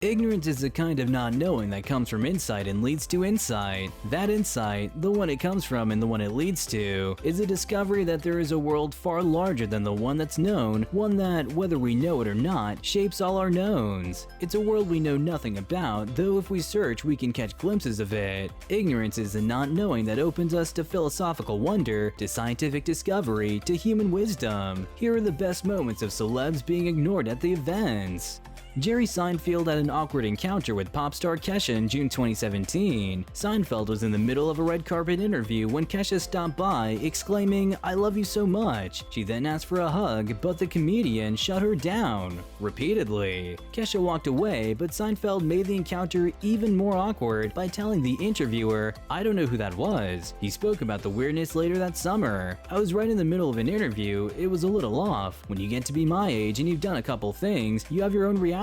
Ignorance is the kind of not knowing that comes from insight and leads to insight. That insight, the one it comes from and the one it leads to, is a discovery that there is a world far larger than the one that's known, one that, whether we know it or not, shapes all our knowns. It's a world we know nothing about, though if we search we can catch glimpses of it. Ignorance is the not knowing that opens us to philosophical wonder, to scientific discovery, to human wisdom. Here are the best moments of celebs being ignored at the events. Jerry Seinfeld had an awkward encounter with pop star Kesha in June 2017. Seinfeld was in the middle of a red carpet interview when Kesha stopped by, exclaiming, "I love you so much." She then asked for a hug, but the comedian shut her down repeatedly. Kesha walked away, but Seinfeld made the encounter even more awkward by telling the interviewer, "I don't know who that was. He spoke about the weirdness later that summer. I was right in the middle of an interview. It was a little off. When you get to be my age and you've done a couple things, you have your own reality.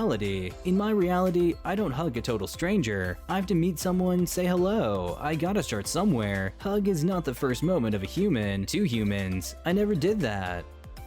In my reality, I don't hug a total stranger. I have to meet someone, say hello. I gotta start somewhere. Hug is not the first moment of a human, two humans. I never did that."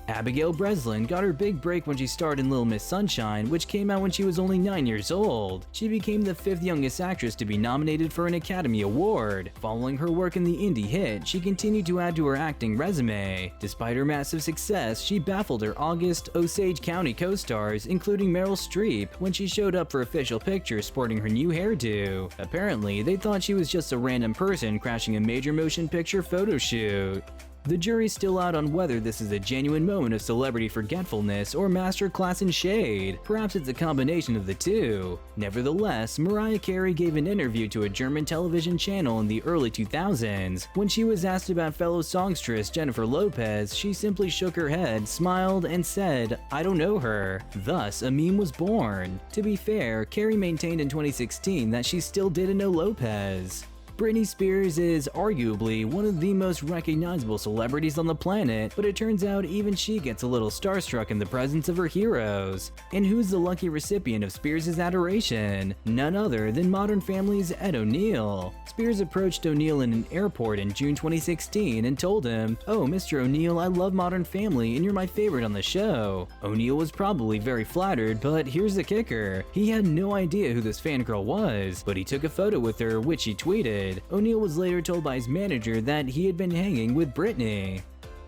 Abigail Breslin got her big break when she starred in Little Miss Sunshine, which came out when she was only 9 years old. She became the 5th youngest actress to be nominated for an Academy Award. Following her work in the indie hit, she continued to add to her acting resume. Despite her massive success, she baffled her August Osage County co-stars, including Meryl Streep, when she showed up for official pictures sporting her new hairdo. Apparently, they thought she was just a random person crashing a major motion picture photo shoot. The jury's still out on whether this is a genuine moment of celebrity forgetfulness or masterclass in shade. Perhaps it's a combination of the two. Nevertheless, Mariah Carey gave an interview to a German television channel in the early 2000s. When she was asked about fellow songstress Jennifer Lopez, she simply shook her head, smiled, and said, "I don't know her." Thus, a meme was born. To be fair, Carey maintained in 2016 that she still didn't know Lopez. Britney Spears is arguably one of the most recognizable celebrities on the planet, but it turns out even she gets a little starstruck in the presence of her heroes. And who's the lucky recipient of Spears' adoration? None other than Modern Family's Ed O'Neill. Spears approached O'Neill in an airport in June 2016 and told him, "Oh, Mr. O'Neill, I love Modern Family and you're my favorite on the show." O'Neill was probably very flattered, but here's the kicker. He had no idea who this fangirl was, but he took a photo with her, which he tweeted. O'Neill was later told by his manager that he had been hanging with Britney.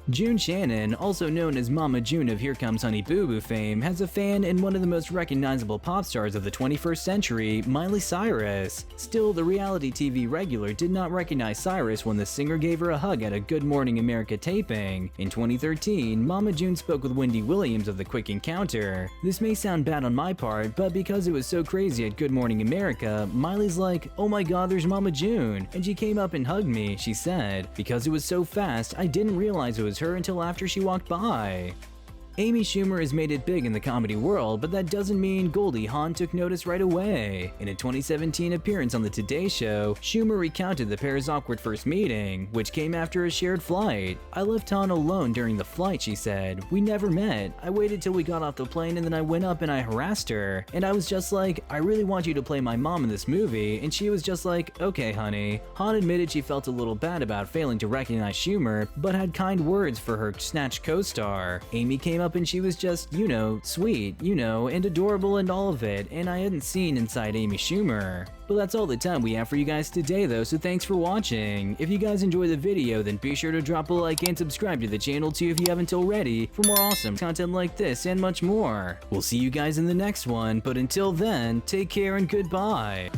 June Shannon, also known as Mama June of Here Comes Honey Boo Boo fame, has a fan in one of the most recognizable pop stars of the 21st century, Miley Cyrus. Still, the reality TV regular did not recognize Cyrus when the singer gave her a hug at a Good Morning America taping. In 2013, Mama June spoke with Wendy Williams of The Quick Encounter. This may sound bad on my part, but because it was so crazy at Good Morning America, Miley's like, "Oh my god, there's Mama June," and she came up and hugged me, she said. "Because it was so fast, I didn't realize it was her until after she walked by." Amy Schumer has made it big in the comedy world, but that doesn't mean Goldie Hawn took notice right away. In a 2017 appearance on The Today Show, Schumer recounted the pair's awkward first meeting, which came after a shared flight. "I left Hawn alone during the flight," she said. "We never met. I waited till we got off the plane and then I went up and I harassed her. And I was just like, 'I really want you to play my mom in this movie,' and she was just like, 'Okay, honey.'" Hawn admitted she felt a little bad about failing to recognize Schumer, but had kind words for her snatched co-star. Amy came up and she was just, sweet, and adorable and all of it, and I hadn't seen inside Amy Schumer. But that's all the time we have for you guys today though, so thanks for watching. If you guys enjoyed the video, then be sure to drop a like and subscribe to the channel too if you haven't already for more awesome content like this and much more. We'll see you guys in the next one, but until then, take care and goodbye.